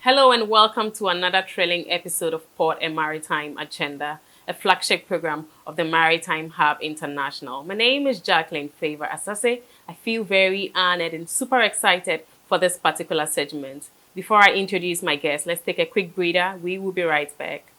Hello and welcome to another thrilling episode of Port and Maritime Agenda, a flagship program of the Maritime Hub International. My name is Jacqueline Favor Asase. I feel very honored and super excited for this particular segment. Before I introduce my guest, let's take a quick breather. We will be right back.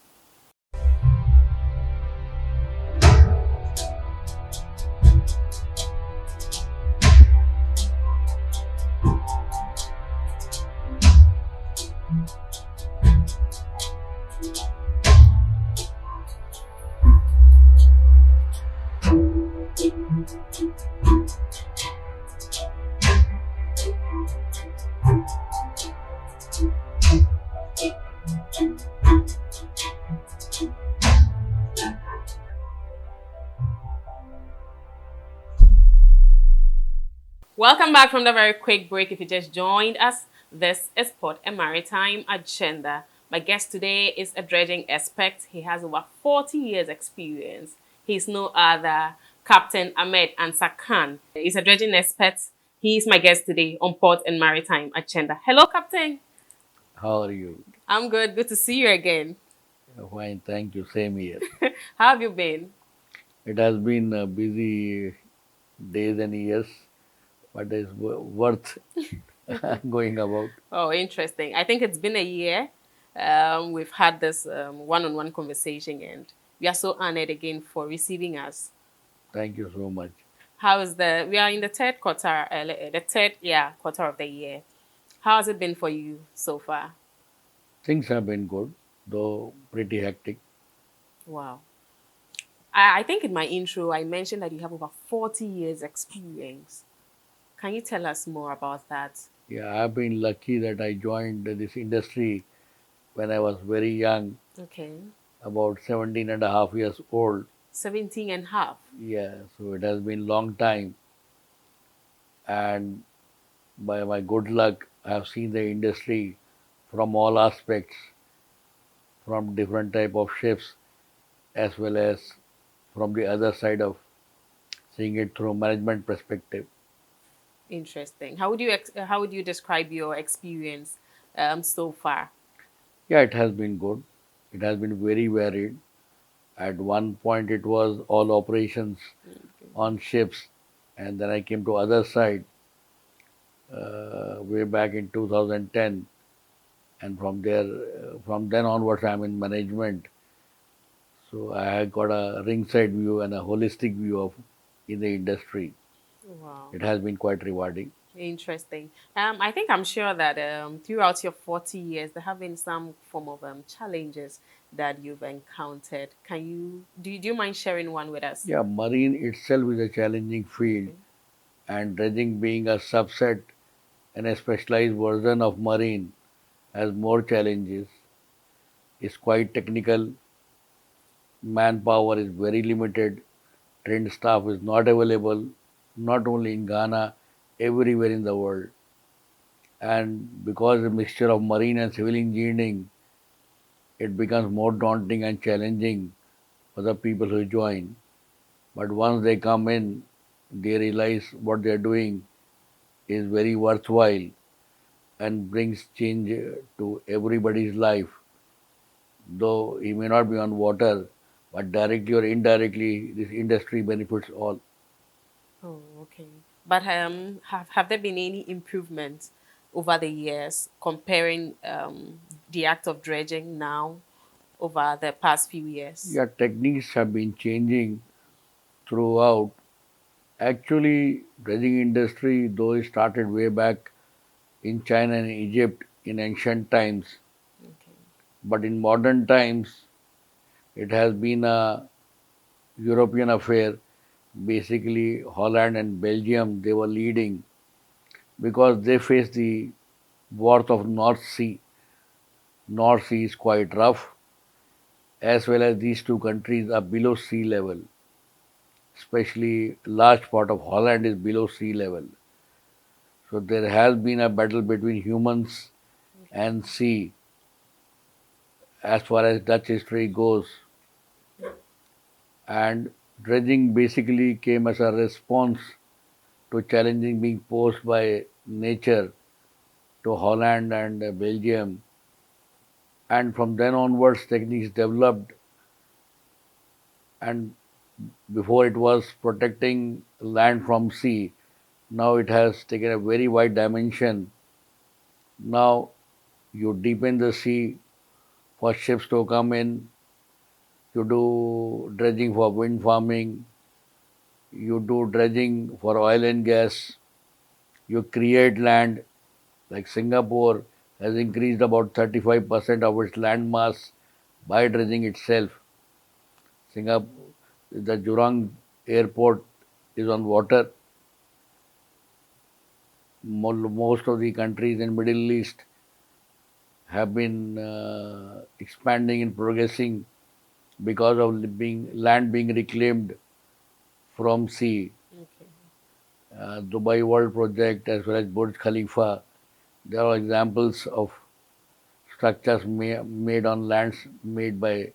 Welcome back from the very quick break. If you just joined us, this is Port and Maritime Agenda. My guest today is a dredging expert. He has over 40 years experience. He's no other Captain Ahmed Ansah Khan. He's a dredging expert. He is my guest today on Port and Maritime Agenda. Hello, Captain. How are you? I'm good. Good to see you again. Fine, thank you. Same here. How have you been? It has been busy days and years, but it's worth going about. Oh, interesting. I think it's been a year. We've had this one-on-one conversation, and we are so honored again for receiving us. Thank you so much. How is we are in the third quarter, quarter of the year. How has it been for you so far? Things have been good, though pretty hectic. Wow. I think in my intro, I mentioned that you have over 40 years experience. Can you tell us more about that? Yeah, I've been lucky that I joined this industry when I was very young, Okay. about 17 and a half years old. 17 and a half. Yeah, so it has been long time. And by my good luck, I have seen the industry from all aspects, from different type of ships as well as from the other side of seeing it through management perspective. Interesting. How would you describe your experience so far? Yeah, it has been good. It has been very varied. At one point, it was all operations on ships, and then I came to other side way back in 2010, and from there, from then onwards, I'm in management. So I have got a ringside view and a holistic view of in the industry. Wow. It has been quite rewarding. Interesting. I think I'm sure that throughout your 40 years, there have been some form of challenges that you've encountered. Do you mind sharing one with us? Yeah, marine itself is a challenging field, Okay. and dredging being a subset and a specialized version of marine has more challenges. It's quite technical, manpower is very limited, trained staff is not available, not only in Ghana, everywhere in the world. And because a mixture of marine and civil engineering, it becomes more daunting and challenging for the people who join. But once they come in, they realize what they're doing is very worthwhile and brings change to everybody's life. Though he may not be on water, but directly or indirectly, this industry benefits all. Oh, okay. But have there been any improvements over the years comparing the act of dredging now over the past few years? Yeah, techniques have been changing throughout. Actually, dredging industry, though it started way back in China and Egypt in ancient times, Okay. but in modern times, it has been a European affair. Basically, Holland and Belgium, they were leading because they face the worth of North Sea. North Sea is quite rough, as well as these two countries are below sea level. Especially large part of Holland is below sea level. So there has been a battle between humans and sea as far as Dutch history goes. And dredging basically came as a response to challenging being posed by nature to Holland and Belgium. and from then onwards techniques developed, and before it was protecting land from sea. Now it has taken a very wide dimension. Now you deepen the sea for ships to come in, you do dredging for wind farming, you do dredging for oil and gas, you create land like Singapore has increased about 35% of its land mass by dredging itself. Singapore, the Jurong airport is on water. Most of the countries in Middle East have been expanding and progressing because of being land being reclaimed from sea. Okay. Dubai World Project as well as Burj Khalifa, they are examples of structures made on lands made by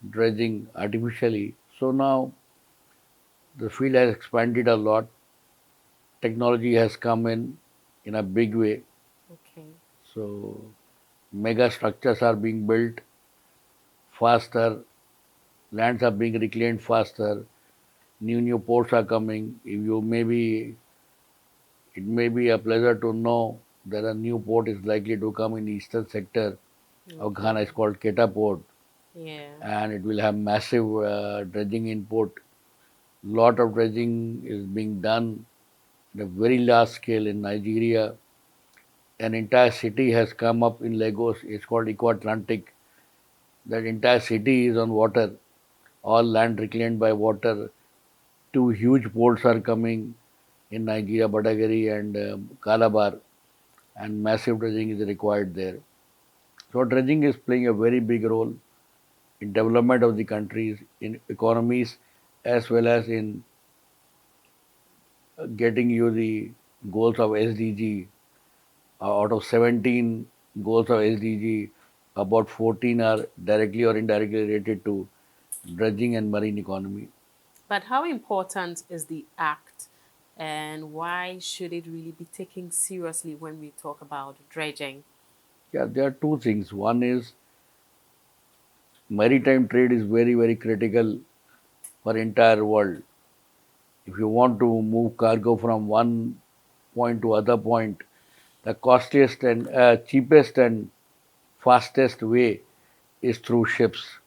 dredging artificially. So now the field has expanded a lot. Technology has come in a big way. Okay. So mega structures are being built faster, lands are being reclaimed faster, new ports are coming. If you maybe it may be a pleasure to know that a new port is likely to come in eastern sector of Okay. Ghana. It's called Capt port, Yeah. and it will have massive dredging input. Lot of dredging is being done at a very large scale in Nigeria. An entire city has come up in Lagos. It's called Eco Atlantic. That entire city is on water, all land reclaimed by water. Two huge ports are coming in Nigeria, Badagry and Calabar, and massive dredging is required there. So dredging is playing a very big role in development of the countries, in economies, as well as in getting you the goals of SDG. Out of 17 goals of SDG, about 14 are directly or indirectly related to dredging and marine economy. But how important is the act, and why should it really be taken seriously when we talk about dredging? Yeah, there are two things. One is maritime trade is very critical for entire world. If you want to move cargo from one point to other point, the costliest and cheapest and fastest way is through ships.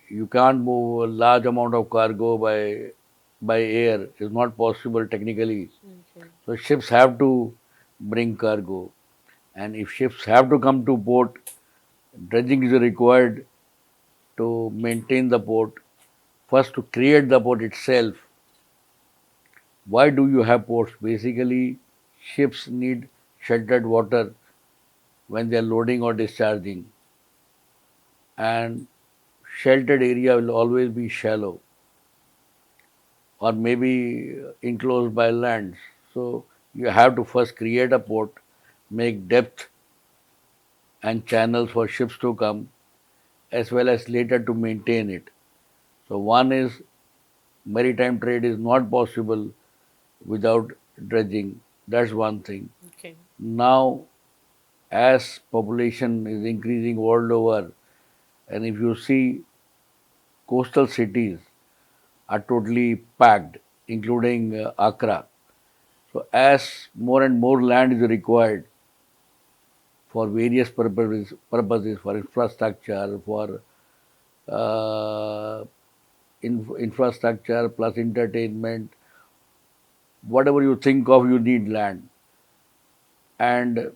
You can't move a large amount of cargo by air. It's not possible technically. Okay. So ships have to bring cargo, and if ships have to come to port, dredging is required to maintain the port. First, to create the port itself. Why do you have ports? Basically, ships need sheltered water when they are loading or discharging, and sheltered area will always be shallow or maybe enclosed by lands. So you have to first create a port, make depth and channels for ships to come, as well as later to maintain it. So one is maritime trade is not possible without dredging. That's one thing. Okay. Now, as population is increasing world over, and if you see coastal cities are totally packed, including Accra. So as more and more land is required for various purposes for infrastructure, for uh, infrastructure plus entertainment, whatever you think of, you need land. And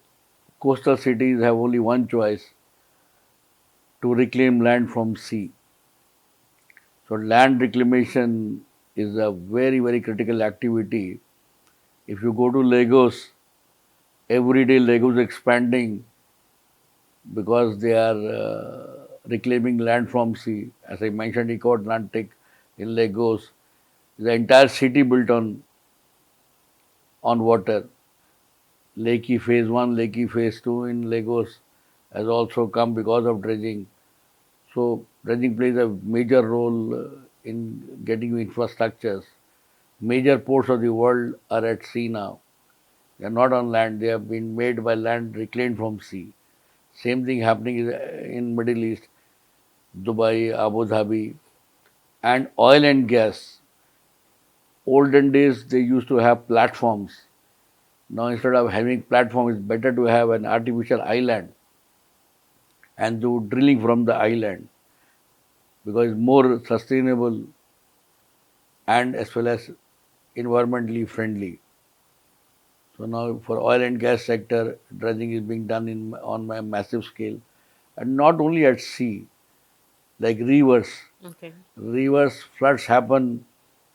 coastal cities have only one choice to reclaim land from sea. So land reclamation is a very critical activity. If you go to Lagos, every day Lagos is expanding because they are reclaiming land from sea. As I mentioned, Eco Atlantic in Lagos, the entire city built on water. Lakey Phase 1, Lakey Phase 2 in Lagos has also come because of dredging. So dredging plays a major role in getting infrastructures. Major ports of the world are at sea now. They are not on land. They have been made by land reclaimed from sea. Same thing happening in Middle East, Dubai, Abu Dhabi, and oil and gas. Olden days they used to have platforms. Now instead of having platform, it's better to have an artificial island and do drilling from the island because it's more sustainable and as well as environmentally friendly. So now for oil and gas sector, dredging is being done on a massive scale, and not only at sea, like rivers. Okay. Rivers floods happen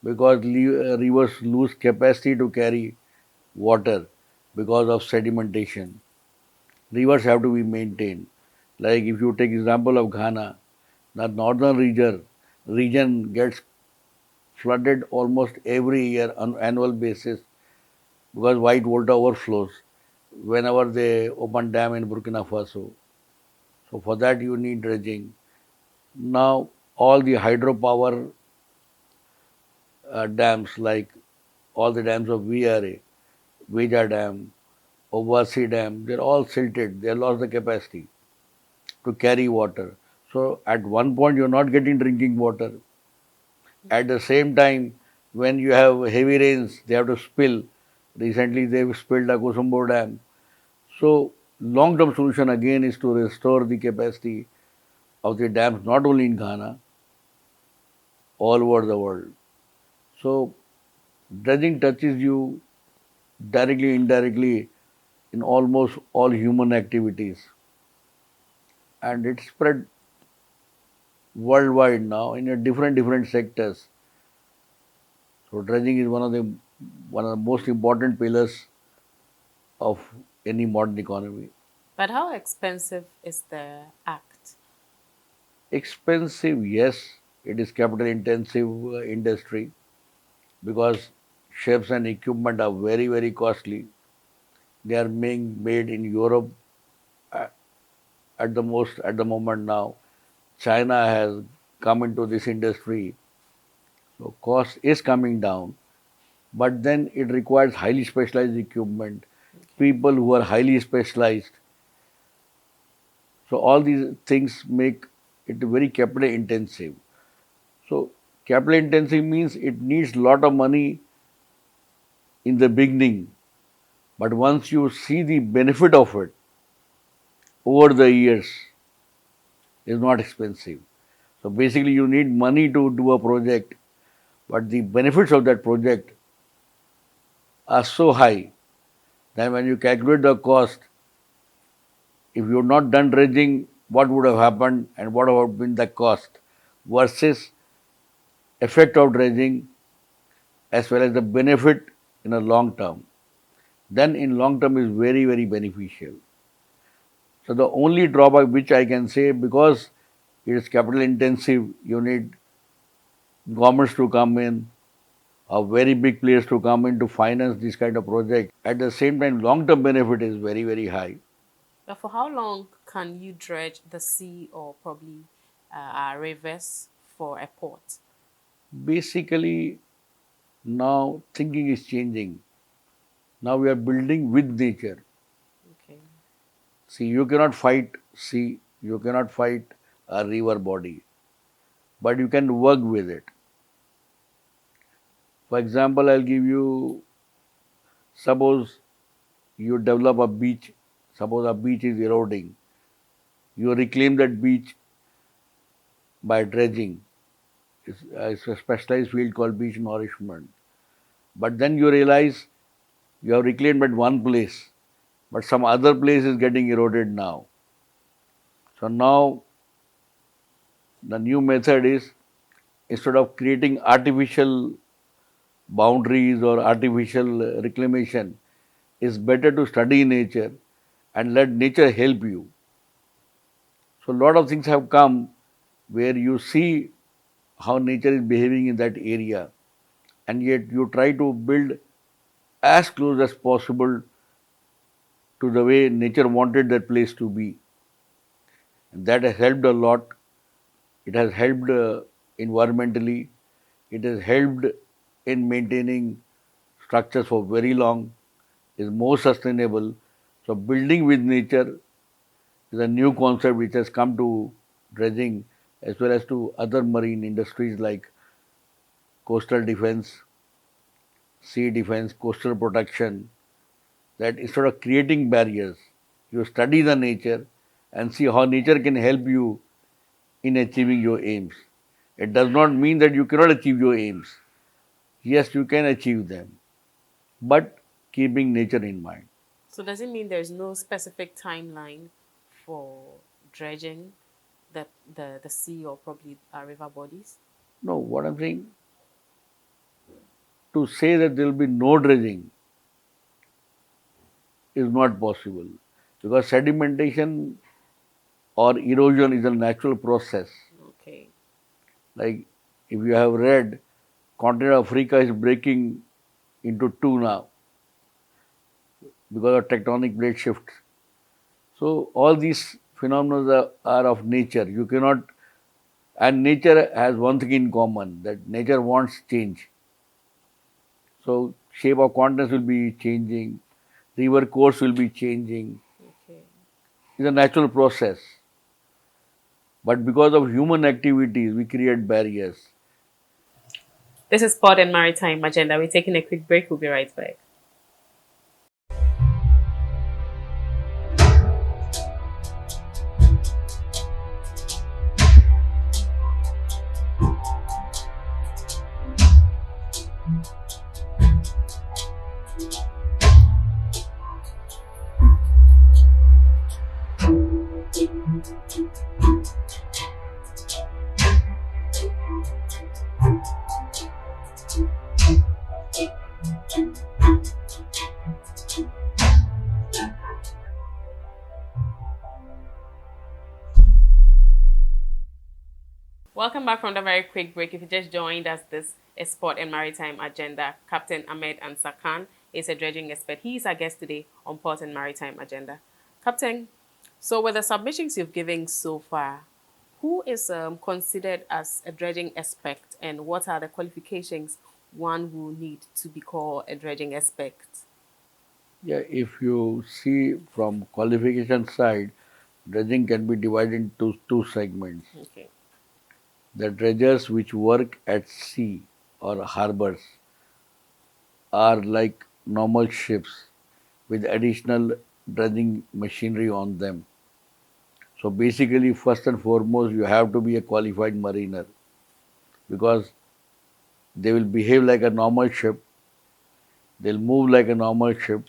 because rivers lose capacity to carry water because of sedimentation. Rivers have to be maintained. Like if you take example of Ghana, the northern region gets flooded almost every year on annual basis because white water overflows whenever they open dam in Burkina Faso. So for that you need dredging. Now all the hydropower dams like all the dams of VRA, Veja Dam, Ovasi Dam, they're all silted. They lost the capacity to carry water. So at one point you're not getting drinking water. At the same time, when you have heavy rains, they have to spill. Recently they've spilled the Kusumbo Dam. So long-term solution again is to restore the capacity of the dams not only in Ghana, all over the world. So dredging touches you directly, indirectly in almost all human activities, and it's spread worldwide now in a different sectors. So dredging is one of the most important pillars of any modern economy. But how expensive is the act? Expensive, yes, it is capital intensive industry because ships and equipment are very costly. They are being made in Europe uh, at the moment now. China has come into this industry, so cost is coming down. But then it requires highly specialized equipment, Okay. people who are highly specialized. So all these things make it very capital intensive. So capital intensive means it needs a lot of money in the beginning, but once you see the benefit of it over the years, it's not expensive. So basically, you need money to do a project, but the benefits of that project are so high that when you calculate the cost, if you had not done dredging, what would have happened and what would have been the cost versus effect of dredging as well as the benefit in a long term. Then in long term is very beneficial. So the only drawback which I can say because it is capital intensive, you need governments to come in, a very big players to come in to finance this kind of project. At the same time, long term benefit is very high. But for how long can you dredge the sea or probably rivers for a port? Basically, now thinking is changing. Now we are building with nature. Okay. See, you cannot fight sea, you cannot fight a river body, but you can work with it. For example, I'll give you suppose you develop a beach, suppose a beach is eroding, you reclaim that beach by dredging. It's a specialized field called beach nourishment. But then you realize you have reclaimed at one place, but some other place is getting eroded now. So now the new method is instead of creating artificial boundaries or artificial reclamation, it's better to study nature and let nature help you. So a lot of things have come where you see how nature is behaving in that area and yet you try to build as close as possible to the way nature wanted that place to be. And that has helped a lot. It has helped environmentally. It has helped in maintaining structures for very long. is more sustainable. So building with nature is a new concept which has come to dredging as well as to other marine industries like coastal defense, sea defense, coastal protection, that instead of creating barriers, you study the nature and see how nature can help you in achieving your aims. It does not mean that you cannot achieve your aims. Yes, you can achieve them, but keeping nature in mind. So does it mean there's no specific timeline for dredging the sea or probably river bodies? No, what I'm saying, to say that there will be no dredging is not possible because sedimentation or erosion is a natural process. Okay. Like if you have read, continent of Africa is breaking into two now because of tectonic plate shifts. So all these phenomena are of nature. You cannot, and nature has one thing in common, that nature wants change. So shape of continents will be changing, river course will be changing. Okay. It's a natural process. But because of human activities, we create barriers. This is Port and Maritime Agenda. We're taking a quick break. We'll be right back. Welcome back from the very quick break. If you just joined us, this is Sport and Maritime Agenda. Captain Ahmed Ansah Khan is a dredging expert. He is our guest today on Port and Maritime Agenda. Captain, so with the submissions you've given so far, who is considered as a dredging expert and what are the qualifications one will need to be called a dredging expert? Yeah, if you see from qualification side, dredging can be divided into two segments. Okay. The dredgers which work at sea or harbors are like normal ships with additional dredging machinery on them. So basically, first and foremost, you have to be a qualified mariner because they will behave like a normal ship, they'll move like a normal ship.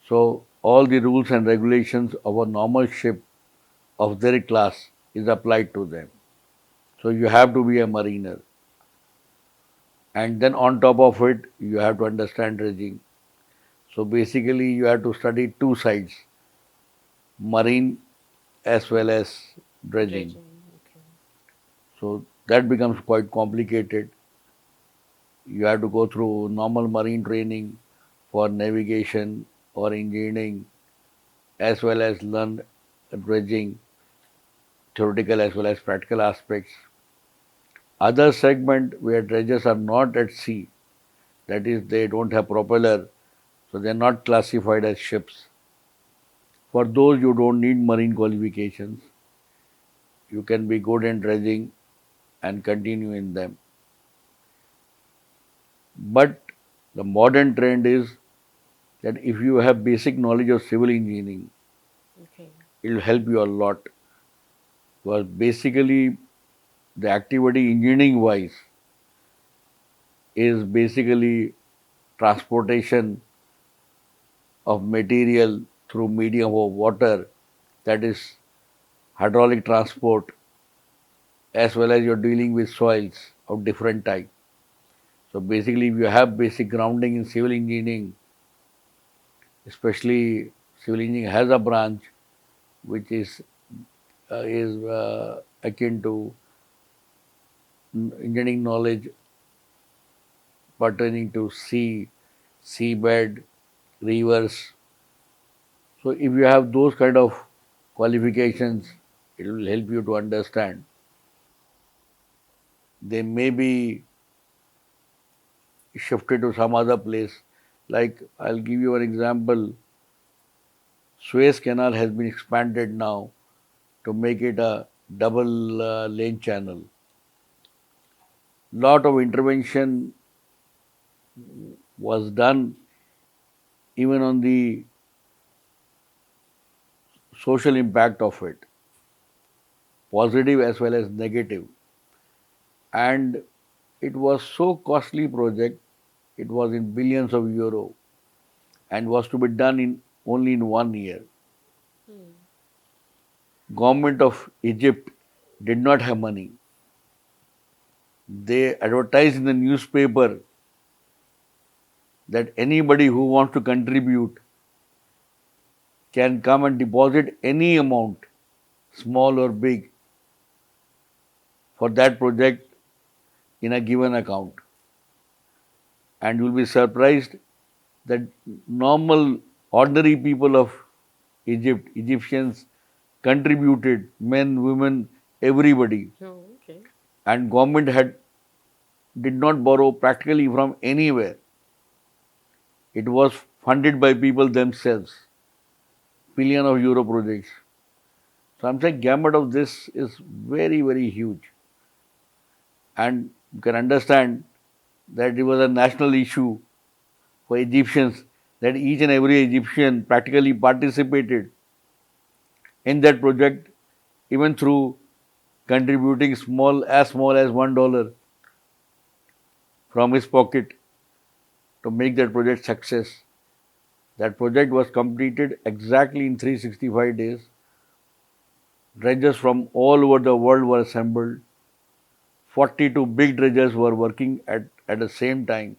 So all the rules and regulations of a normal ship of their class is applied to them. So you have to be a mariner. And then on top of it, you have to understand dredging. So basically, you have to study two sides, marine as well as dredging. Dredging. Okay. So that becomes quite complicated. You have to go through normal marine training for navigation or engineering as well as learn dredging, theoretical as well as practical aspects. Other segment where dredgers are not at sea, that is, they don't have propeller, so they are not classified as ships. For those you don't need marine qualifications, you can be good in dredging and continue in them. But the modern trend is that if you have basic knowledge of civil engineering, Okay. it will help you a lot. Because basically, the activity engineering wise is basically transportation of material through medium of water, that is hydraulic transport, as well as you're dealing with soils of different type. So basically, if you have basic grounding in civil engineering, especially civil engineering has a branch which is akin to engineering knowledge pertaining to sea, seabed, rivers. So if you have those kind of qualifications, it will help you to understand. They may be shifted to some other place Like I'll give you an example. Suez Canal has been expanded now to make it a double lane channel. Lot of intervention was done even on the social impact of it, positive as well as negative. And it was so costly project, it was in billions of euro and was to be done in only in 1 year. Hmm. Government of Egypt did not have money. They advertised in the newspaper that anybody who wants to contribute can come and deposit any amount, small or big, for that project in a given account. And you'll be surprised that normal, ordinary people of Egypt, Egyptians contributed, men, women, everybody. Oh, okay. And government had did not borrow practically from anywhere. It was funded by people themselves, billion of euro projects. So I'm saying gamut of this is very, very huge. And you can understand that it was a national issue for Egyptians, that each and every Egyptian practically participated in that project, even through contributing small as $1 from his pocket to make that project success. That project was completed exactly in 365 days. Dredgers from all over the world were assembled. 42 big dredgers were working at the same time.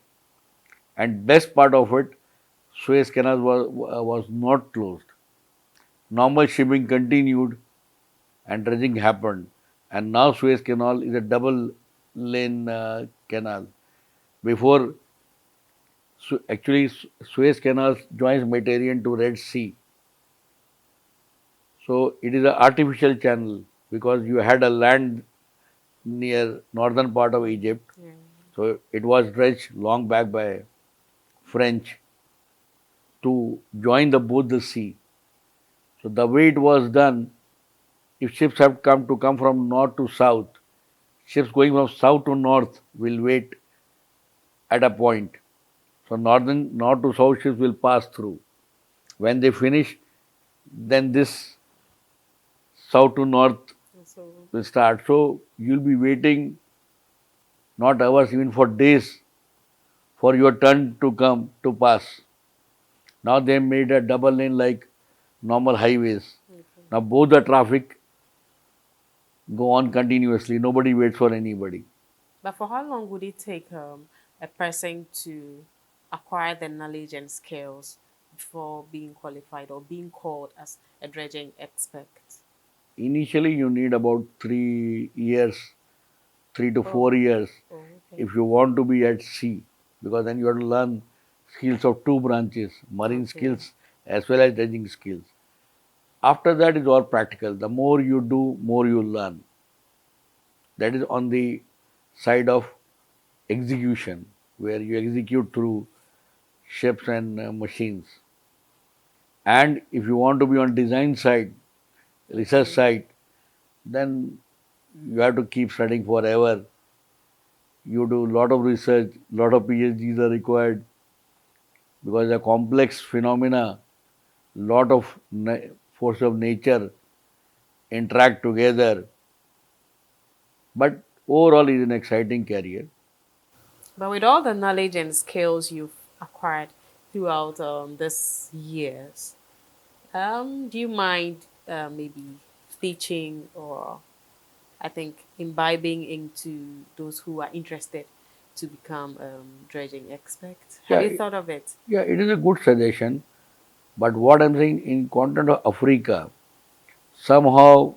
And best part of it, Suez Canal was not closed. Normal shipping continued and dredging happened. And now Suez Canal is a double lane canal. Before, actually, Suez Canal joins Mediterranean to Red Sea. So it is an artificial channel because you had a land near northern part of Egypt. Yeah. So it was dredged long back by French to join the both the sea. So the way it was done, if ships have come from north to south, ships going from south to north will wait at a point. So north to south ships will pass through. When they finish, then this south to north So, will start. So you'll be waiting not hours, even for days, for your turn to come to pass. Now they made a double lane like normal highways. okay. Now both the traffic go on continuously. Nobody waits for anybody. But for how long would it take a person to acquire the knowledge and skills before being qualified or being called as a dredging expert? Initially, you need about 3 years, three to Oh, 4 years, oh, okay. if you want to be at sea, because then you have to learn skills of two branches, marine Okay. skills as well as dredging skills. After that is all practical. The more you do, more you learn. That is on the side of execution, where you execute through ships and machines. And if you want to be on design side, research Okay. side, then you have to keep studying forever. You do a lot of research, lot of PhDs are required because a complex phenomena, lot of force of nature interact together. But overall, is an exciting career. But with all the knowledge and skills you've acquired throughout this years, do you mind maybe teaching or I think imbibing into those who are interested to become dredging experts? Have Yeah, you thought of it? yeah, it is a good suggestion. But what I'm saying, in continent of Africa, somehow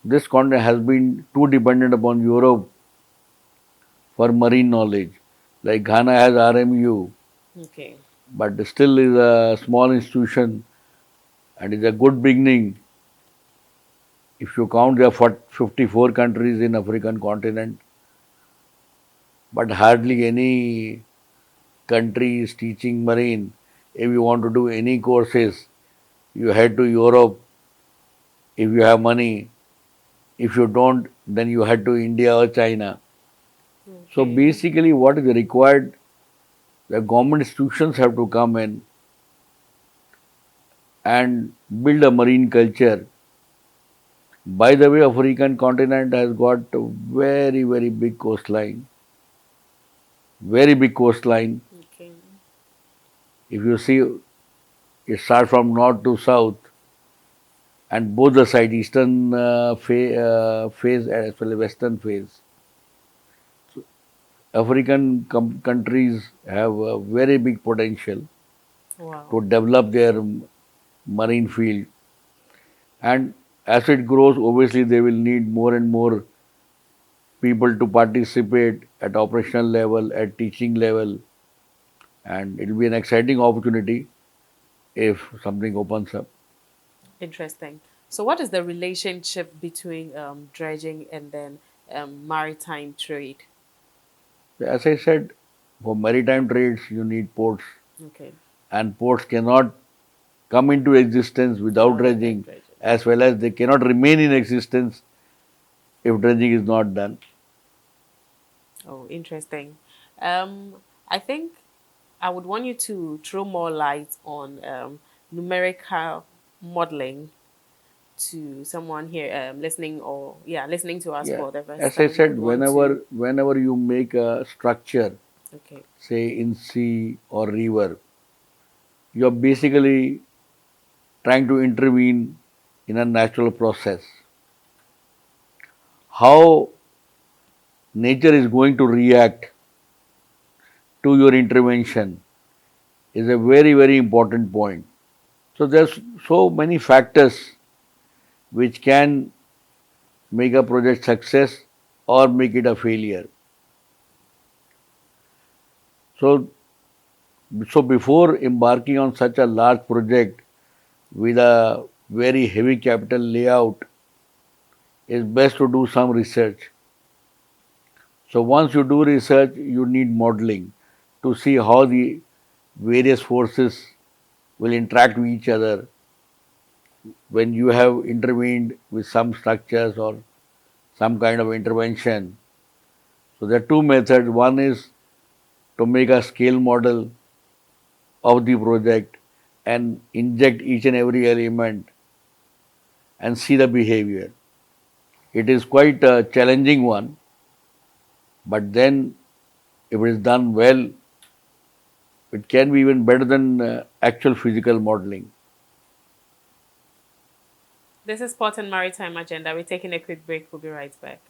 this continent has been too dependent upon Europe for marine knowledge. Like Ghana has RMU, Okay. but still is a small institution and is a good beginning. If you count, there are 54 countries in African continent, but hardly any. countries teaching marine. If you want to do any courses, you head to Europe if you have money. If you don't, then you head to India or China. So Okay. basically, what is required, the government institutions have to come in and build a marine culture. By the way, African continent has got a very, very big coastline. Very big coastline. Okay. If you see, it starts from north to south, and both the side, eastern phase as well as western phase. African countries have a very big potential Wow. to develop their marine field, and as it grows, obviously they will need more and more people to participate at operational level, at teaching level, and it will be an exciting opportunity if something opens up. Interesting. So, what is the relationship between dredging and then maritime trade? As I said, for maritime trades, you need ports, Okay. and ports cannot come into existence without Without dredging, dredging. as well as they cannot remain in existence if dredging is not done. Oh, interesting. I think I would want you to throw more light on numerical modeling to someone here listening, or yeah, listening to us Yeah, for the first as I time who said, would want to. whenever you make a structure, Okay. say in sea or river, you are basically trying to intervene in a natural process. How nature is going to react to your intervention is a very, very important point. So there's so many factors which can make a project success or make it a failure. So so before embarking on such a large project with a very heavy capital layout, it's best to do some research. So once you do research, you need modeling to see how the various forces will interact with each other when you have intervened with some structures or some kind of intervention. So there are two methods. One is to make a scale model of the project and inject each and every element and see the behavior. It is quite a challenging one, but then if it is done well, it can be even better than actual physical modeling. This is Port and Maritime Agenda. We're taking a quick break. We'll be right back.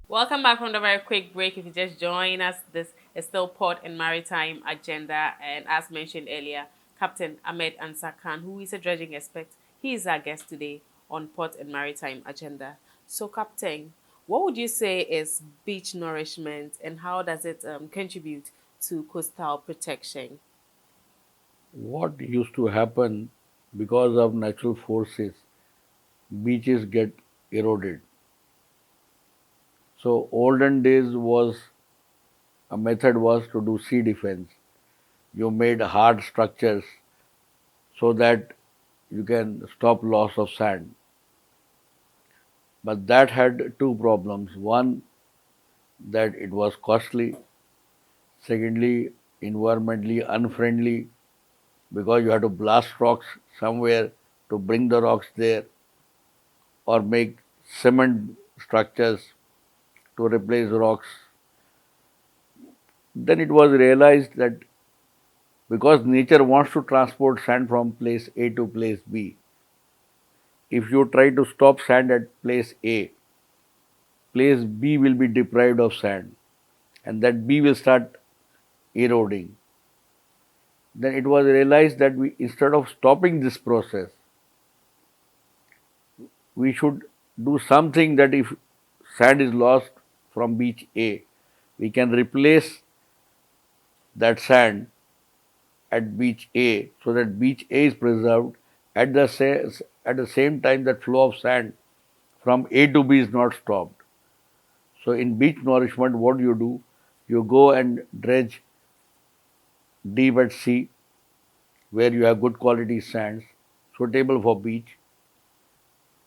Welcome back from the very quick break. If you just join us, this is still Port and Maritime Agenda. And as mentioned earlier, Captain Ahmed Ansah Khan, who is a dredging expert, he is our guest today on Port and Maritime Agenda. So, Captain, what would you say is beach nourishment and how does it contribute to coastal protection? What used to happen because of natural forces, beaches get eroded. So olden days was a method was to do sea defense. You made hard structures so that you can stop loss of sand. But that had two problems. One, that it was costly. Secondly, environmentally unfriendly because you had to blast rocks somewhere to bring the rocks there or make cement structures to replace rocks. Then it was realized that because nature wants to transport sand from place A to place B, if you try to stop sand at place A, place B will be deprived of sand, and that B will start eroding. Then it was realized that we, instead of stopping this process, we should do something that if sand is lost from beach A, we can replace that sand at beach A so that beach A is preserved at the same time that flow of sand from A to B is not stopped. So in beach nourishment, what you do, you go and dredge deep at sea where you have good quality sands suitable for beach.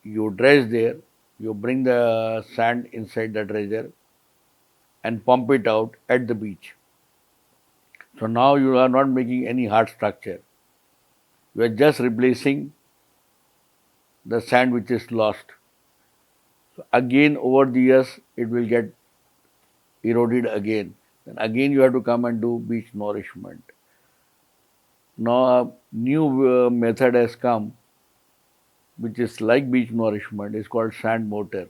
You dredge there, you bring the sand inside the dredger and pump it out at the beach. So now you are not making any hard structure. You are just replacing the sand which is lost. So again, over the years, it will get eroded again. Then again, you have to come and do beach nourishment. Now, a new method has come, which is like beach nourishment. It's called sand motor.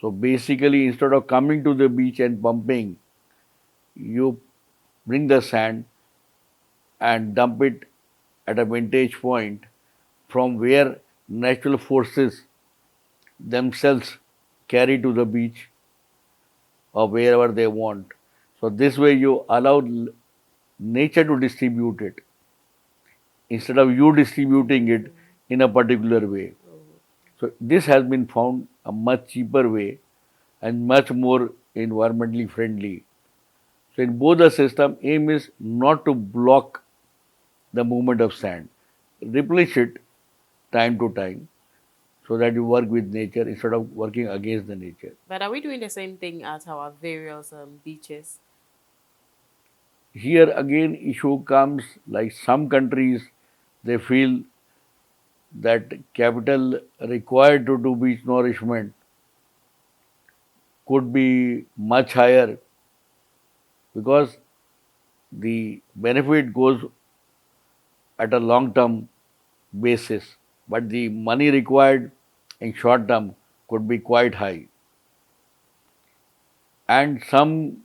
So basically, instead of coming to the beach and pumping, you bring the sand and dump it at a vantage point from where natural forces themselves carry to the beach or wherever they want. So this way you allow nature to distribute it instead of you distributing it in a particular way. So this has been found a much cheaper way and much more environmentally friendly. So in both the system, aim is not to block the movement of sand, replenish it time to time so that you work with nature instead of working against the nature. But are we doing the same thing at our various beaches? Here again issue comes like some countries they feel that capital required to do beach nourishment could be much higher because the benefit goes at a long term basis, but the money required in short term could be quite high. And some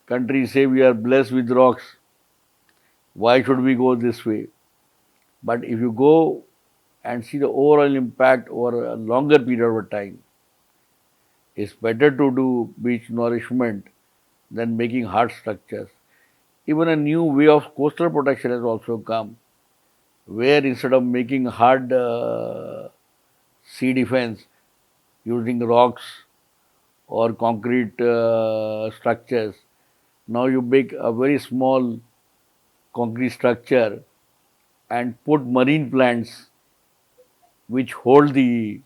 countries say we are blessed with rocks, why should we go this way? But if you go and see the overall impact over a longer period of time, it's better to do beach nourishment than making hard structures. Even a new way of coastal protection has also come, where instead of making hard sea defense using rocks or concrete structures, now you make a very small concrete structure and put marine plants which hold the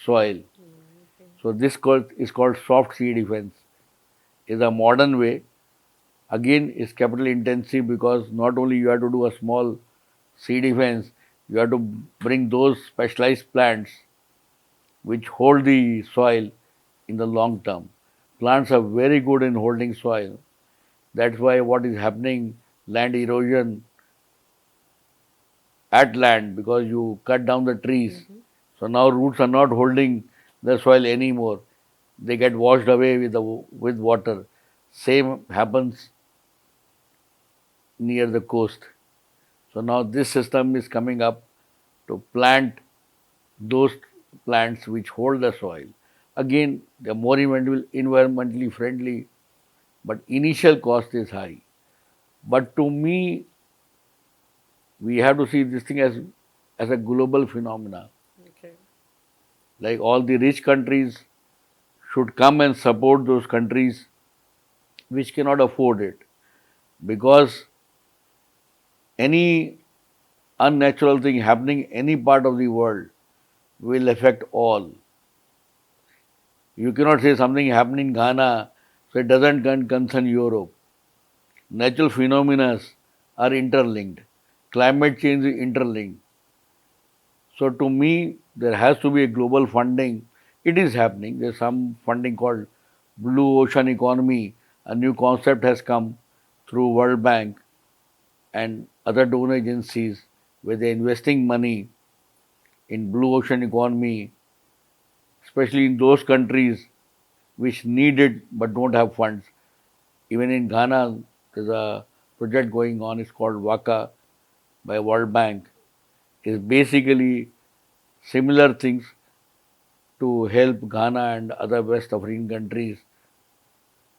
soil. Okay. So this is called soft sea defense. Is a modern way. Again, it's capital intensive because not only you have to do a small sea defense, you have to bring those specialized plants which hold the soil in the long term. Plants are very good in holding soil. That's why what is happening, land erosion at land because you cut down the trees. So now roots are not holding the soil anymore. They get washed away with water. Same happens near the coast. So now this system is coming up to plant those plants which hold the soil. Again, they're more environmentally friendly, but initial cost is high. But to me, we have to see this thing as a global phenomena. Okay. Like all the rich countries should come and support those countries which cannot afford it because any unnatural thing happening any part of the world will affect all. You cannot say something happened in Ghana, so it doesn't concern Europe. Natural phenomena are interlinked. Climate change is interlinked. So to me, there has to be a global funding. It is happening. There's some funding called Blue Ocean Economy. A new concept has come through World Bank and other donor agencies where they're investing money in blue ocean economy, especially in those countries which need it but don't have funds. Even in Ghana, there's a project going on. It's called WACA by World Bank. It's basically similar things to help Ghana and other West African countries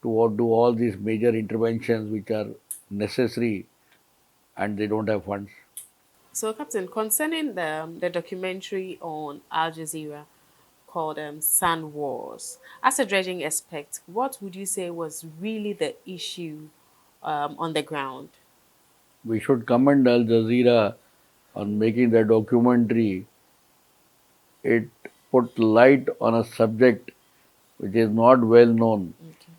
to do all these major interventions which are necessary and they don't have funds. So, Captain, concerning the documentary on Al Jazeera called Sand Wars, as a dredging expert, what would you say was really the issue on the ground? We should commend Al Jazeera on making the documentary. It put light on a subject which is not well known Okay.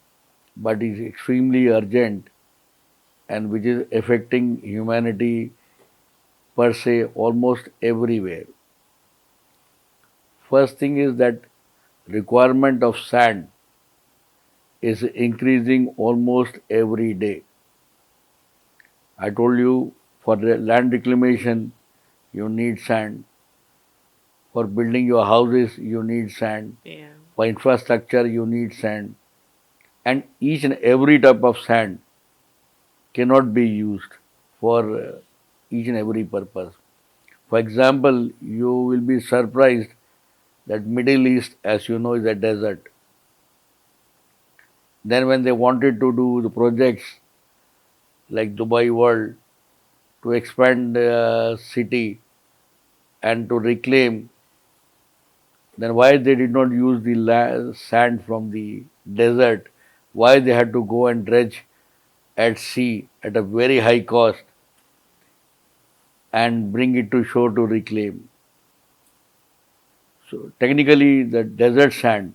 but is extremely urgent and which is affecting humanity per se almost everywhere. First thing is that requirement of sand is increasing almost every day. I told you for the land reclamation you need sand. For building your houses you need sand. Yeah. For infrastructure you need sand. And each and every type of sand cannot be used for each and every purpose. For example, you will be surprised that Middle East, as you know, is a desert. Then when they wanted to do the projects like Dubai World to expand the city and to reclaim, then why they did not use the sand from the desert? Why they had to go and dredge at sea at a very high cost and bring it to shore to reclaim? So technically, the desert sand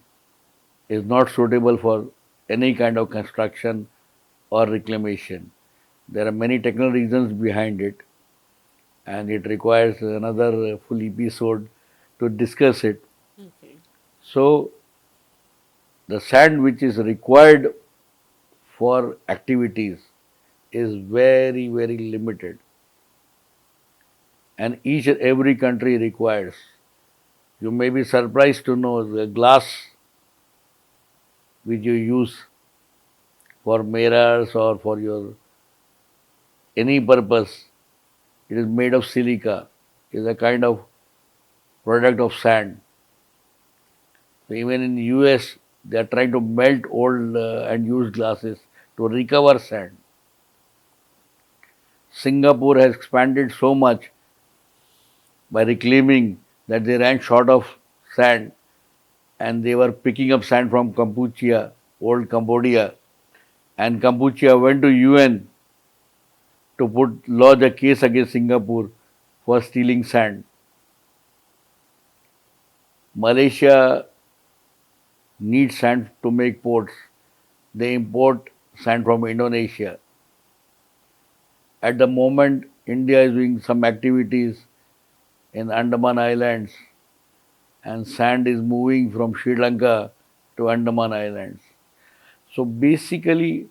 is not suitable for any kind of construction or reclamation. There are many technical reasons behind it, and it requires another full episode to discuss it. Okay. So, the sand which is required for activities is very, very limited, and each and every country requires. You may be surprised to know the glass which you use for mirrors or for your any purpose, it is made of silica. It is a kind of product of sand. So even in US, they are trying to melt old and used glasses to recover sand. Singapore has expanded so much by reclaiming that they ran short of sand and they were picking up sand from Kampuchea, old Cambodia. And Kampuchea went to UN to put lodge a case against Singapore for stealing sand. Malaysia needs sand to make ports. They import sand from Indonesia. At the moment, India is doing some activities in Andaman Islands and sand is moving from Sri Lanka to Andaman Islands. So basically,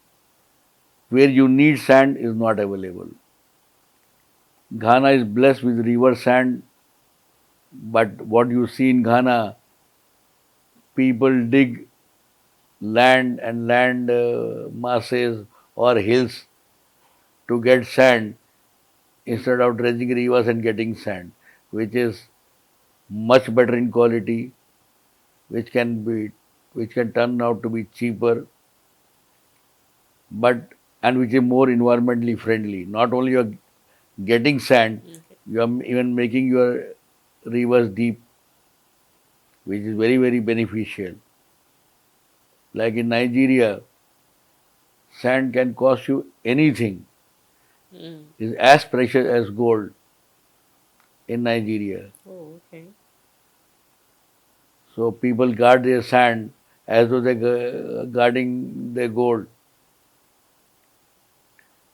where you need sand is not available. Ghana is blessed with river sand, but what you see in Ghana, people dig land and land masses or hills to get sand instead of dredging rivers and getting sand, which is much better in quality, which can be which can turn out to be cheaper, but and which is more environmentally friendly. Not only you're getting sand, Okay. you are even making your rivers deep, which is very, very beneficial. Like in Nigeria, sand can cost you anything. Mm. It's as precious as gold in Nigeria. Oh, okay. So people guard their sand as though they're guarding their gold.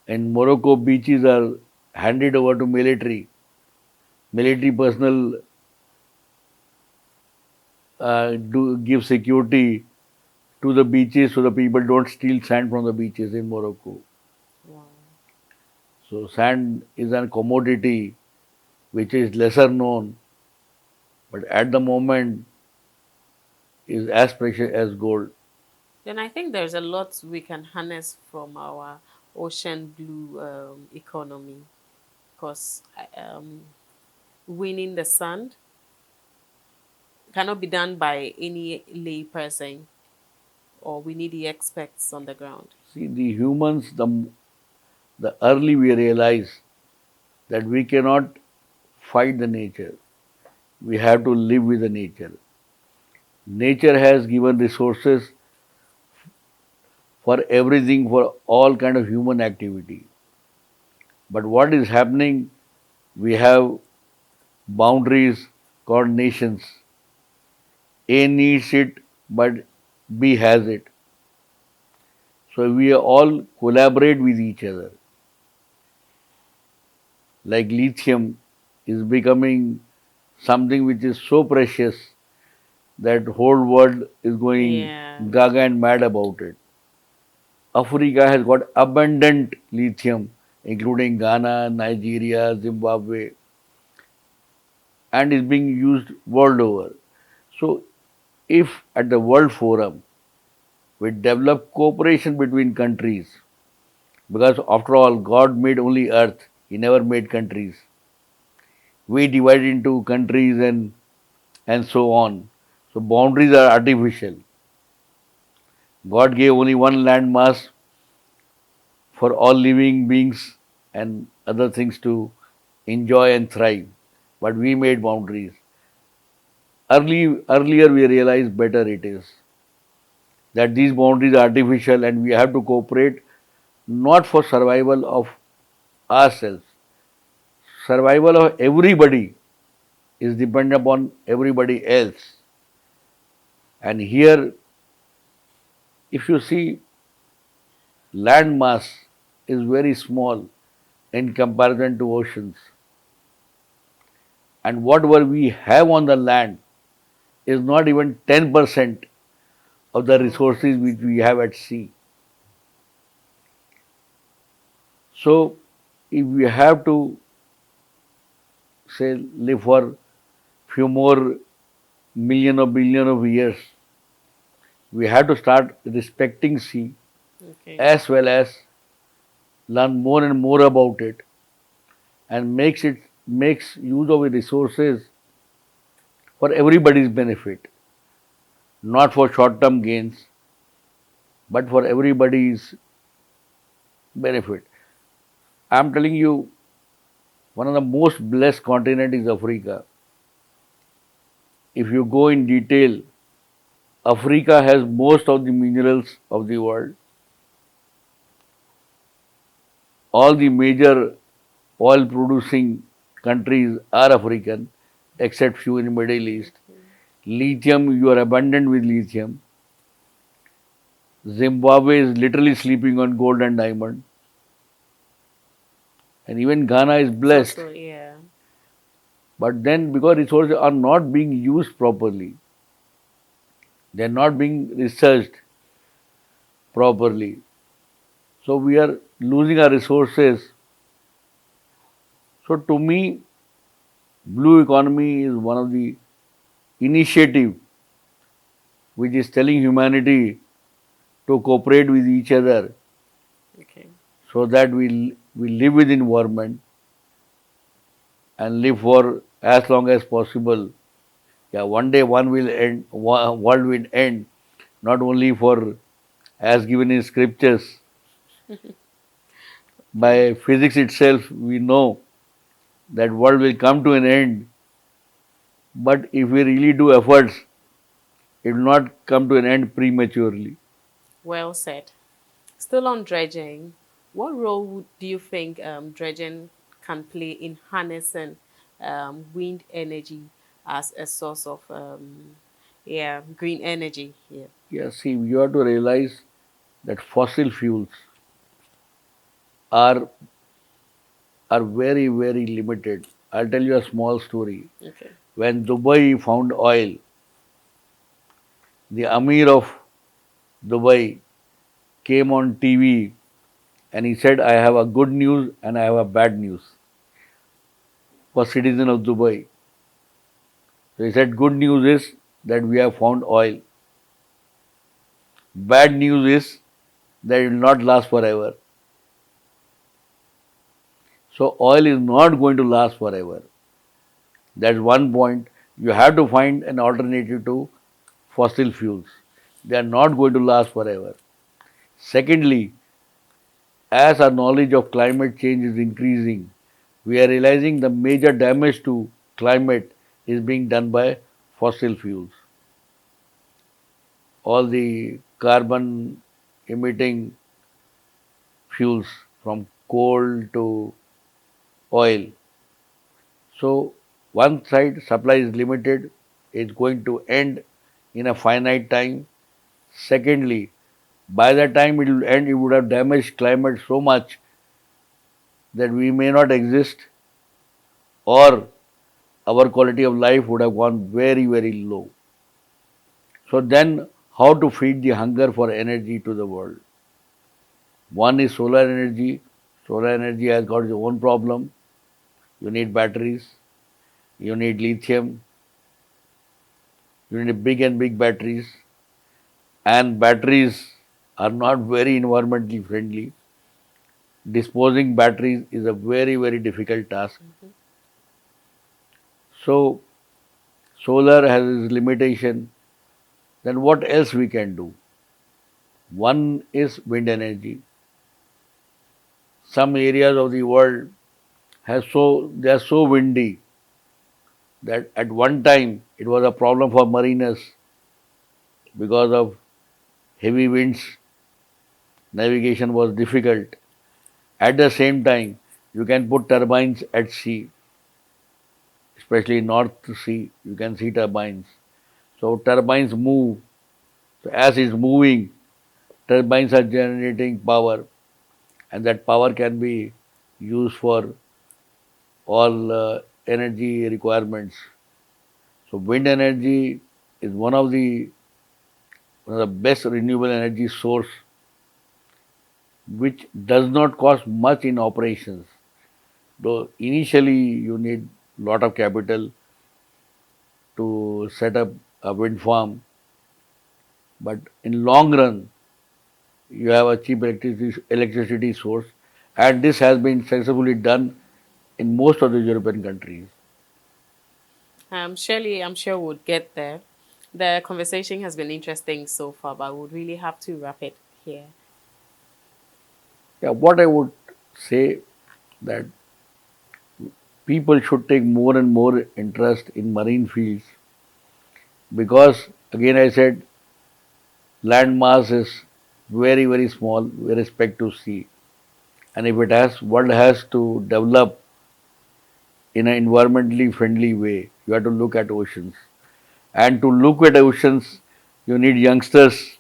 In Morocco, beaches are handed over to military. Military personnel do give security to the beaches so the people don't steal sand from the beaches in Morocco. Wow. So sand is a commodity which is lesser known but at the moment is as precious as gold. Then I think there's a lot we can harness from our ocean blue economy because winning the sand cannot be done by any lay person, or we need the experts on the ground. See, the humans, the early we realize that we cannot fight the nature. We have to live with the nature. Nature has given resources for everything, for all kind of human activity. But what is happening? We have boundaries called nations. A needs it, but B has it. So we all collaborate with each other. Like lithium is becoming something which is so precious that whole world is going Yeah. gaga and mad about it. Africa has got abundant lithium, including Ghana, Nigeria, Zimbabwe, and is being used world over. So, if at the World Forum we develop cooperation between countries, because after all, God made only earth, He never made countries. We divide into countries and so on. So, boundaries are artificial. God gave only one land mass for all living beings and other things to enjoy and thrive. But we made boundaries. Earlier we realized better it is that these boundaries are artificial and we have to cooperate not for survival of ourselves. Survival of everybody is dependent upon everybody else. And here, if you see, land mass is very small in comparison to oceans. And whatever we have on the land is not even 10% of the Oh, resources which we have at sea. So, if we have to say live for few more million or billion of years, we have to start respecting sea okay. as well as learn more and more about it and makes use of the resources for everybody's benefit, not for short-term gains, but for everybody's benefit. I'm telling you, one of the most blessed continent is Africa. If you go in detail, Africa has most of the minerals of the world. All the major oil producing countries are African, except few in the Middle East. Lithium, you are abundant with lithium. Zimbabwe is literally sleeping on gold and diamond. And even Ghana is It's blessed. also, yeah. But then, because resources are not being used properly, they are not being researched properly. So we are losing our resources. So to me, blue economy is one of the initiative which is telling humanity to cooperate with each other Okay. so that we live with environment and live for as long as possible. Yeah, one day one will end, world will end, not only for as given in scriptures. Okay. By physics itself, we know that world will come to an end. But if we really do efforts, it will not come to an end prematurely. Well said. Still on dredging, what role do you think dredging can play in harnessing wind energy as a source of yeah, green energy? Yeah. Yeah, see, you have to realize that fossil fuels are are very, very limited. I'll tell you a small story. Okay. When Dubai found oil, the Amir of Dubai came on TV and he said, I have a good news and I have a bad news for citizen of Dubai. So he said, good news is that we have found oil. Bad news is that it will not last forever. So oil is not going to last forever. That's one point. You have to find an alternative to fossil fuels. They are not going to last forever. Secondly, as our knowledge of climate change is increasing, we are realizing the major damage to climate is being done by fossil fuels. All the carbon emitting fuels from coal to oil. So one side supply is limited, it's going to end in a finite time. Secondly, by the time it will end, it would have damaged climate so much that we may not exist, or our quality of life would have gone very, very low. So then, how to feed the hunger for energy to the world? One is solar energy. Solar energy has got its own problem. You need batteries, you need lithium, you need big and big batteries, and batteries are not very environmentally friendly. Disposing batteries is a very, very difficult task. So, solar has its limitation. Then, what else we can do? One is wind energy. Some areas of the world they are so windy that at one time it was a problem for mariners because of heavy winds. Navigation was difficult. At the same time, you can put turbines at sea, especially North Sea. You can see turbines. So turbines move. So as it's moving, turbines are generating power, and that power can be used for all energy requirements. So wind energy is one of the best renewable energy source which does not cost much in operations. Though initially you need lot of capital to set up a wind farm, but in long run you have a cheap electricity source, and this has been successfully done in most of the European countries. I'm sure we'll get there. The conversation has been interesting so far, but we would really have to wrap it here. Yeah, what I would say that people should take more and more interest in marine fields because again I said land mass is very, very small with respect to sea, and if it has world has to develop in an environmentally friendly way, you have to look at oceans, and to look at oceans you need youngsters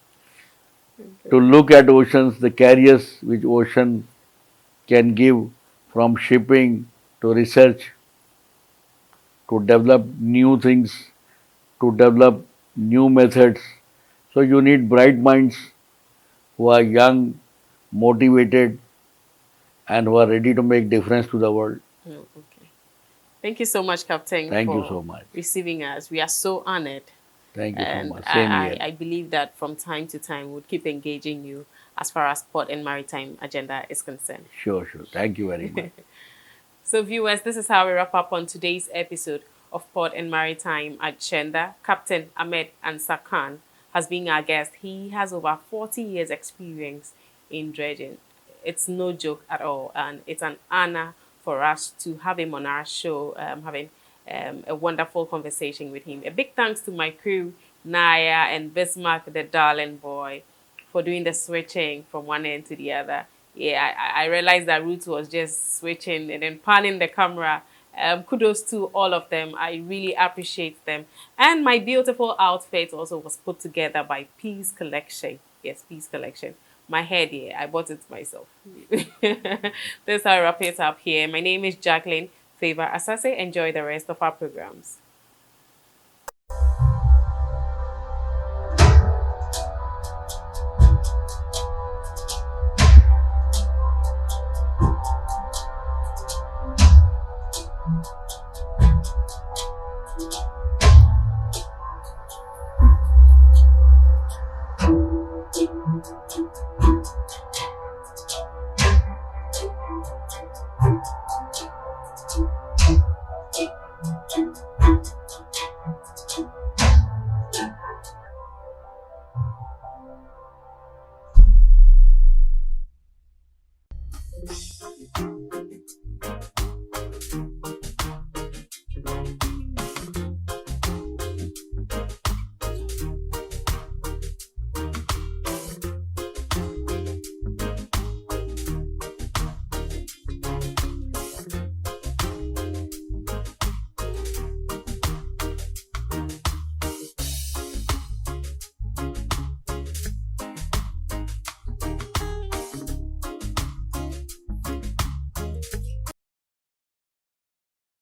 to look at oceans, the carriers which ocean can give, from shipping to research, to develop new things, to develop new methods. So you need bright minds who are young, motivated, and who are ready to make difference to the world. Oh, okay. Thank you so much, Captain, Thank you for so much. receiving us. We are so honored. Thank you so And much. Same here. I believe that from time to time we'll keep engaging you as far as port and maritime agenda is concerned. Sure, sure. Thank you very much. So, viewers, this is how we wrap up on today's episode of Port and Maritime Agenda. Captain Ahmed Ansah Khan has been our guest. He has over 40 years' experience in dredging. It's no joke at all, and it's an honor for us to have him on our show, having a wonderful conversation with him. A big thanks to my crew, Naya and Bismarck, the darling boy, for doing the switching from one end to the other. Yeah, I realized that Ruth was just switching and then panning the camera. Kudos to all of them. I really appreciate them. And my beautiful outfit also was put together by Peace Collection. Yes, Peace Collection. My hair, yeah, I bought it myself. That's how I wrap it up here. My name is Jacqueline Favor Asase. Enjoy the rest of our programs.